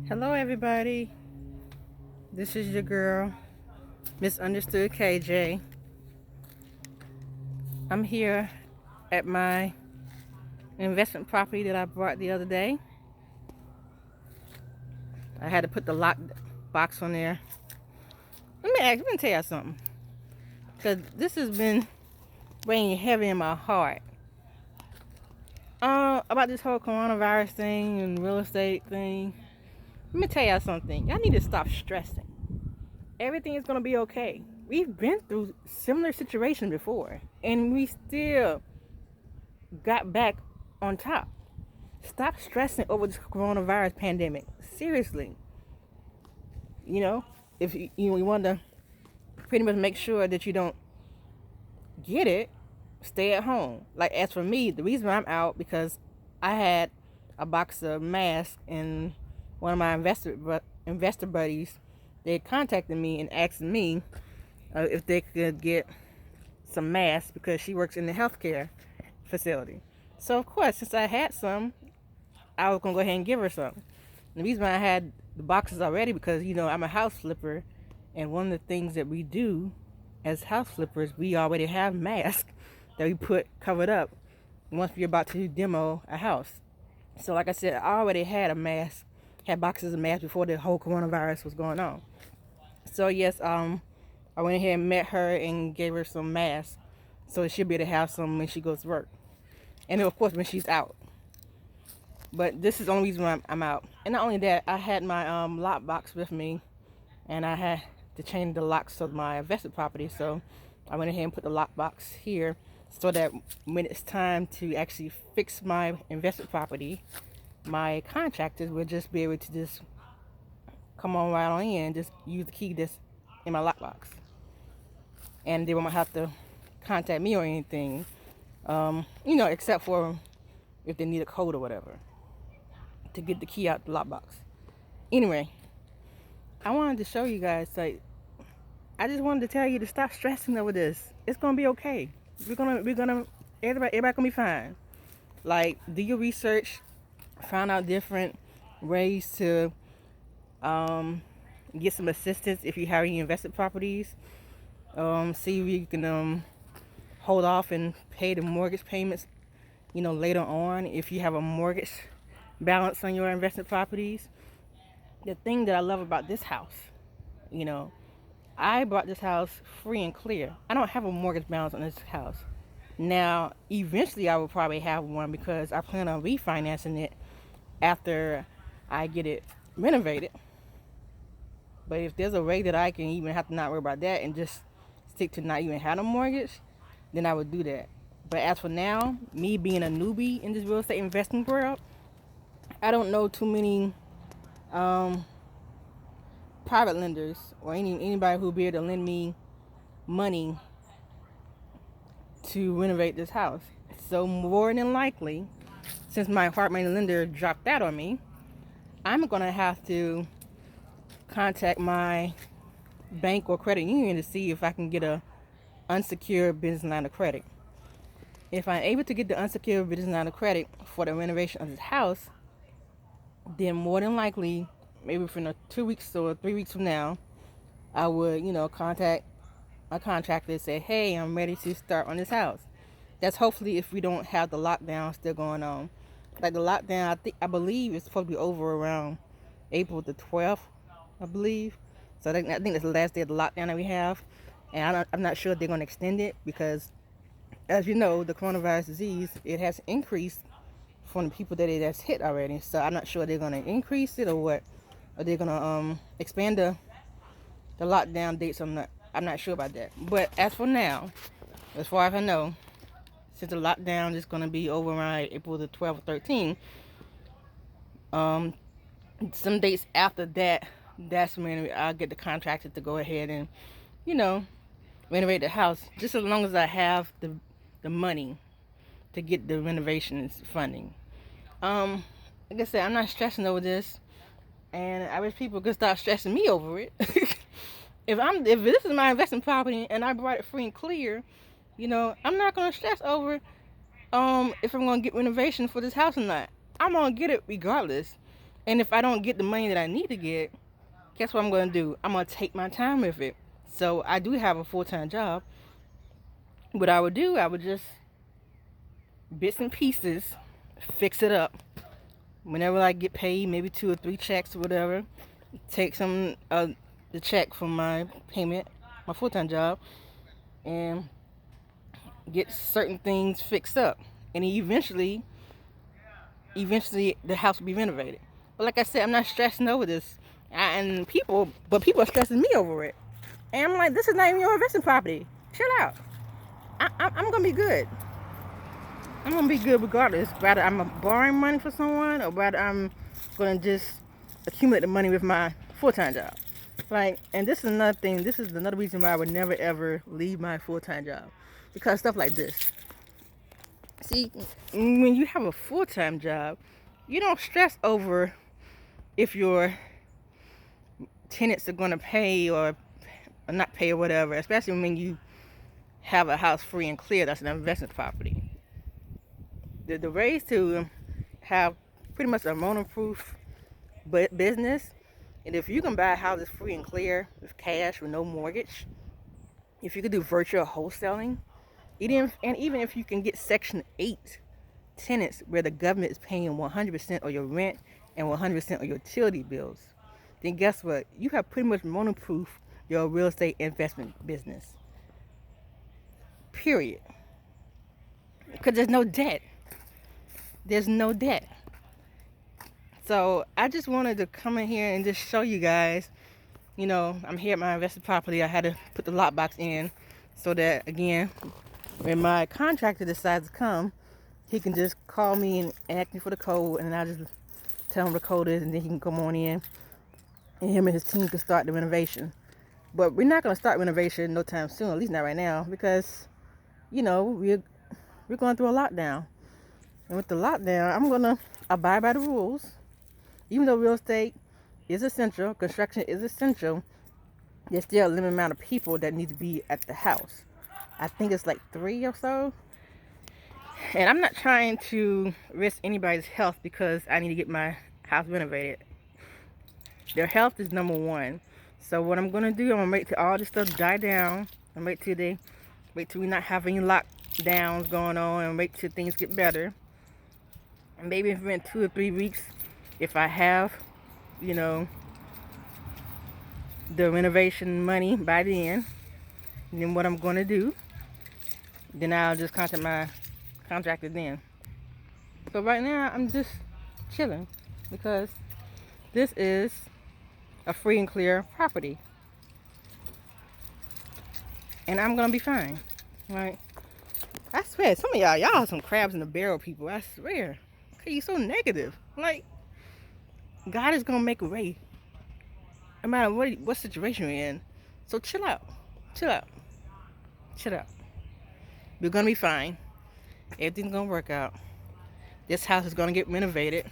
Hello, everybody. This is your girl, Misunderstoodkj. I'm here at my investment property that I bought the other day. I had to put the lock box on there. Let me tell you something, because this has been weighing heavy in my heart. About this whole coronavirus thing and real estate thing. Let me tell y'all something. Y'all need to stop stressing. Everything is going to be okay. We've been through similar situations before, and we still got back on top. Stop stressing over this coronavirus pandemic. Seriously. If you want to pretty much make sure that you don't get it, stay at home. Like, as for me, the reason I'm out, because I had a box of masks, and one of my investor buddies, they contacted me and asked me if they could get some masks because she works in the healthcare facility. So, of course, since I had some, I was going to go ahead and give her some. The reason why I had the boxes already, because, I'm a house flipper, and one of the things that we do as house flippers, we already have masks that we put covered up once we're about to demo a house. So, like I said, I already had boxes of masks before the whole coronavirus was going on. So, yes, I went ahead and met her and gave her some masks, so she'll be able to have some when she goes to work. And then, of course, when she's out. But this is the only reason why I'm out. And not only that, I had my lock box with me, and I had to change the locks of my invested property. So I went ahead and put the lock box here, so that when it's time to actually fix my invested property, my contractors will just be able to just come on right on in and just use the key that's in my lock box. And they won't have to contact me or anything, except for if they need a code or whatever to get the key out the lock box. Anyway, I wanted to show you guys, I just wanted to tell you to stop stressing over this. It's gonna be okay. Everybody gonna be fine. Like, do your research, find out different ways to get some assistance if you have any invested properties. See if you can hold off and pay the mortgage payments, later on if you have a mortgage balance on your investment properties. The thing that I love about this house, I bought this house free and clear. I don't have a mortgage balance on this house. Now, eventually I will probably have one, because I plan on refinancing it after I get it renovated. But if there's a way that I can even have to not worry about that and just stick to not even have a mortgage, then I would do that. But as for now, me being a newbie in this real estate investing world, I don't know too many private lenders or anybody who'll be able to lend me money to renovate this house. So more than likely, since my apartment lender dropped out on me, I'm gonna have to contact my bank or credit union to see if I can get a unsecured business line of credit. If I'm able to get the unsecured business line of credit for the renovation of this house, then more than likely, maybe from 2 weeks or 3 weeks from now, I would, contact my contractor and say, hey, I'm ready to start on this house. That's hopefully if we don't have the lockdown still going on. Like, the lockdown, I believe it's supposed to be over around April the 12th, I believe. So I think that's the last day of the lockdown that we have. And I'm not sure if they're going to extend it, because, as you know, the coronavirus disease, it has increased from the people that's hit already. So I'm not sure they're going to increase it or what. Are they going to expand the lockdown dates? I'm not sure about that. But as for now, as far as I know, since the lockdown is going to be over around April the 12th or 13th, some dates after that, that's when I'll get the contractor to go ahead and, renovate the house, just as long as I have the money to get the renovations funding. Like I said, I'm not stressing over this, and I wish people could stop stressing me over it. If this is my investment property and I brought it free and clear, I'm not gonna stress over if I'm gonna get renovation for this house or not. I'm gonna get it regardless. And if I don't get the money that I need to get, guess what I'm going to do? I'm going to take my time with it. So I do have a full-time job. What I would do, I would just bits and pieces fix it up. Whenever I get paid, maybe 2 or 3 checks or whatever, take some the check from my payment, my full-time job, and get certain things fixed up. And eventually the house will be renovated. But like I said, I'm not stressing over this. People are stressing me over it. And I'm like, this is not even your investment property. Chill out. I'm gonna be good. I'm gonna be good regardless. Whether I'm borrowing money for someone or whether I'm gonna just accumulate the money with my full-time job. Like, and this is another thing. This is another reason why I would never ever leave my full-time job, because stuff like this. See, when you have a full-time job, you don't stress over if your tenants are gonna pay or not pay or whatever. Especially when you have a house free and clear that's an investment property. The ways to have pretty much a monoproof business, and if you can buy houses free and clear with cash with no mortgage, if you could do virtual wholesaling, even if you can get Section 8 tenants where the government is paying 100% of your rent and 100% of your utility bills, then guess what? You have pretty much monoproof your real estate investment business. Period. Because there's no debt. There's no debt. So I just wanted to come in here and just show you guys, I'm here at my invested property. I had to put the lockbox in so that, again, when my contractor decides to come, he can just call me and ask me for the code, and I'll just tell him the code is, and then he can come on in, and him and his team can start the renovation. But we're not going to start renovation no time soon, at least not right now, because, we're going through a lockdown. And with the lockdown, I'm going to abide by the rules. Even though real estate is essential, construction is essential, there's still a limited amount of people that need to be at the house. I think it's like 3 or so. And I'm not trying to risk anybody's health because I need to get my house renovated. Their health is number one. So what I'm going to do, I'm going to wait till all this stuff die down. And wait till we not have any lockdowns going on, and wait till things get better. And maybe in 2 or 3 weeks, if I have, the renovation money by then what I'm going to do, then I'll just contact my contractor then. So right now, I'm just chilling because this is a free and clear property. And I'm going to be fine. Right? I swear, some of y'all are some crabs in the barrel people. I swear. Okay, you're so negative. Like, God is going to make a way. No matter what situation you're in. So chill out. Chill out. Chill out. We're going to be fine. Everything's going to work out. This house is going to get renovated.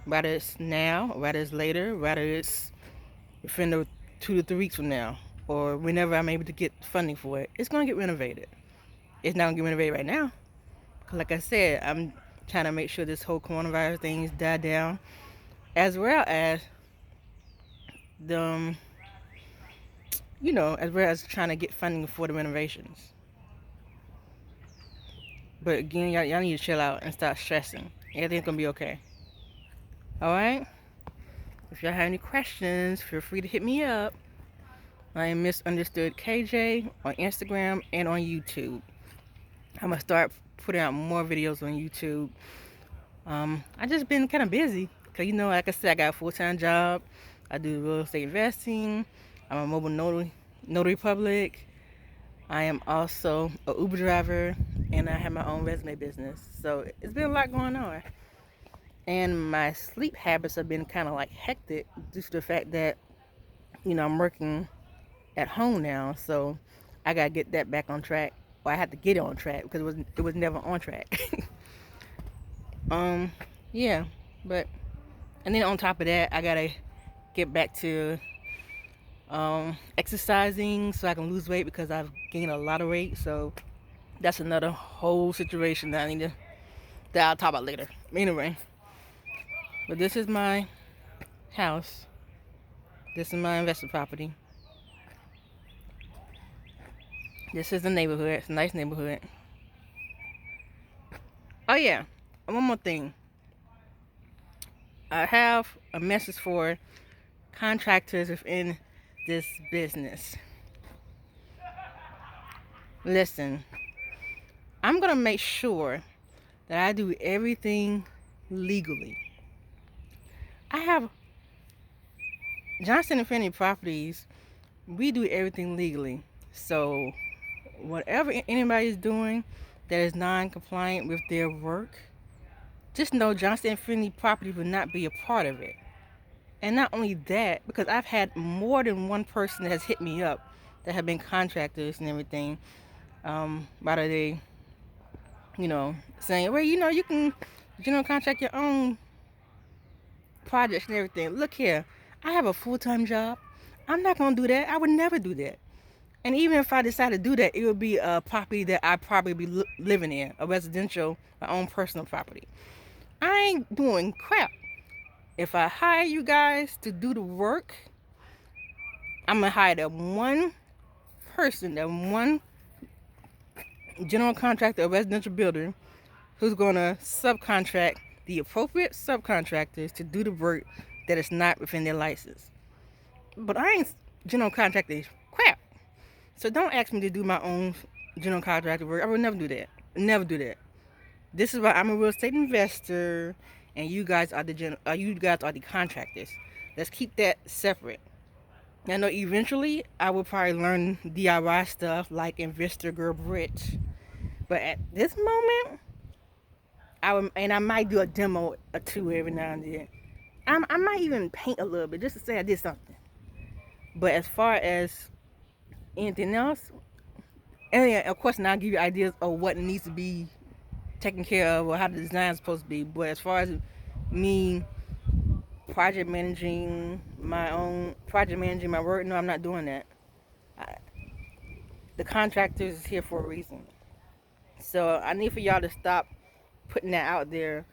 Whether it's now, whether it's later, whether it's within the 2 to 3 weeks from now, or whenever I'm able to get funding for it, it's going to get renovated. It's not going to get renovated right now. Because like I said, I'm trying to make sure this whole coronavirus thing is died down, as well as as well as trying to get funding for the renovations. But again, y'all need to chill out and stop stressing. Everything's gonna be okay. Alright? If y'all have any questions, feel free to hit me up. I am Misunderstoodkj on Instagram and on YouTube. I'm gonna start putting out more videos on YouTube. I just been kind of busy because like I said, I got a full-time job. I do real estate investing. I'm a mobile notary public. I am also a Uber driver, and I have my own resume business. So it's been a lot going on. And my sleep habits have been kind of like hectic due to the fact that, I'm working at home now. So I got to get that back on track. Or I had to get it on track because it was never on track. Yeah. And then on top of that, I got to get back to exercising so I can lose weight because I've gained a lot of weight. So that's another whole situation that I'll talk about later. Anyway, but this is my house. This is my investor property. This is the neighborhood. It's a nice neighborhood. Oh yeah, one more thing. I have a message for contractors within this business. Listen, I'm going to make sure that I do everything legally. I have Johnson and Finney Properties. We do everything legally. So whatever anybody is doing that is non-compliant with their work, just know Johnson and Finney Properties will not be a part of it. And not only that, because I've had more than one person that has hit me up that have been contractors and everything, by the day, saying, well, you can general contract your own projects and everything. Look here, I have a full-time job. I'm not going to do that. I would never do that. And even if I decide to do that, it would be a property that I'd probably be living in, a residential, my own personal property. I ain't doing crap. If I hire you guys to do the work, I'm going to hire that one person, that one general contractor or residential builder who's going to subcontract the appropriate subcontractors to do the work that is not within their license. But I ain't general contracting crap. So don't ask me to do my own general contractor work. I would never do that. Never do that. This is why I'm a real estate investor, and you guys are the contractors. Let's keep that separate. I know eventually I will probably learn DIY stuff like Investor Girl Bridge, but at this moment, I might do a demo or two every now and then. I might even paint a little bit just to say I did something. But as far as anything else, and yeah, of course, now I'll give you ideas of what needs to be taken care of or how the design is supposed to be. But as far as me project managing my work, no, I'm not doing that. The contractors is here for a reason. So I need for y'all to stop putting that out there,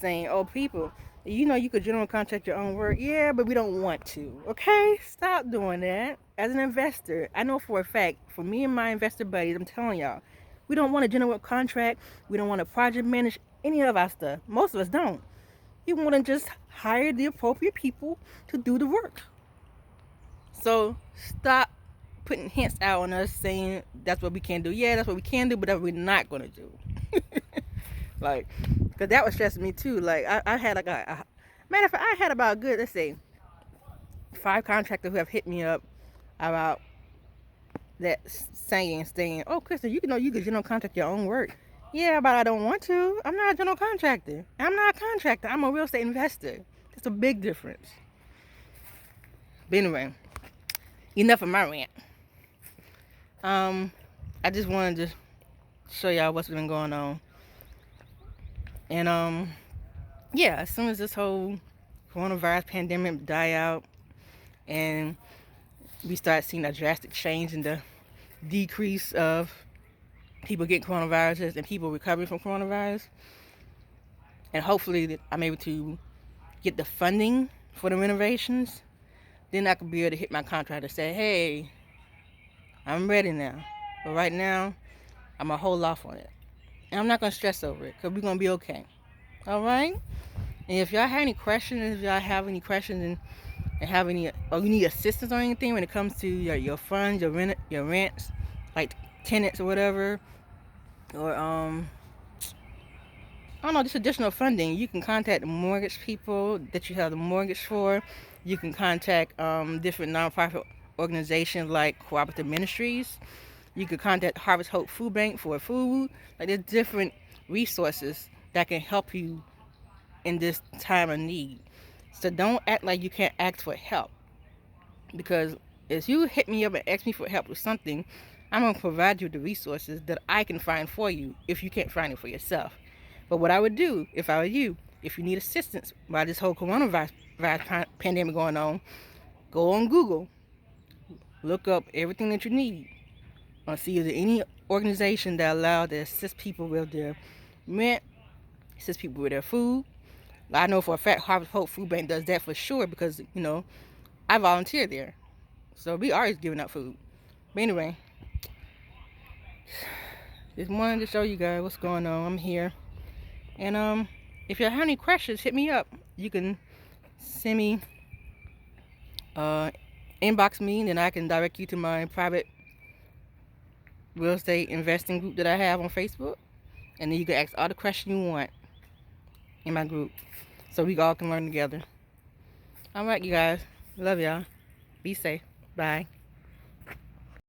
saying, oh, people, you could general contract your own work. Yeah, but we don't want to. Okay? Stop doing that. As an investor, I know for a fact, for me and my investor buddies, I'm telling y'all, we don't want to general contract. We don't want to project manage any of our stuff. Most of us don't. You want to just hire the appropriate people to do the work. So stop putting hints out on us saying that's what we can do. Yeah, that's what we can do, but that's what we're not going to do. Like, because that was stressing me too. Like, I had like matter of fact, I had about good, let's say, 5 contractors who have hit me up about that saying, oh, Kristen, you could general contract your own work. Yeah, but I don't want to. I'm not a general contractor. I'm not a contractor. I'm a real estate investor. That's a big difference. But anyway, enough of my rant. I just wanted to show y'all what's been going on. And yeah, as soon as this whole coronavirus pandemic die out and we start seeing a drastic change in the decrease of people getting coronaviruses and people recovering from coronavirus, and hopefully that I'm able to get the funding for the renovations, then I could be able to hit my contractor and say, hey, I'm ready now. But right now, I'm going to hold off on it. And I'm not going to stress over it because we're going to be okay. All right? And if y'all have any questions, and have any, or you need assistance or anything when it comes to your funds, your rents, like tenants or whatever, or I don't know, just additional funding, you can contact the mortgage people that you have the mortgage for. You can contact different nonprofit organizations like Cooperative Ministries. You could contact Harvest Hope Food Bank for food. Like, there's different resources that can help you in this time of need. So don't act like you can't ask for help, because if you hit me up and ask me for help with something, I'm going to provide you the resources that I can find for you if you can't find it for yourself. But what I would do if I were you, if you need assistance by this whole coronavirus pandemic going on, go on Google, look up everything that you need, or see if there's any organization that allows to assist people with their rent, assist people with their food, I know for a fact Harvest Hope Food Bank does that for sure because, you know, I volunteer there. So we always giving out food. But anyway, just wanted to show you guys what's going on. I'm here. And if you have any questions, hit me up. You can send me, inbox me, and then I can direct you to my private real estate investing group that I have on Facebook. And then you can ask all the questions you want in my group. So we all can learn together. All right, you guys. Love y'all. Be safe. Bye.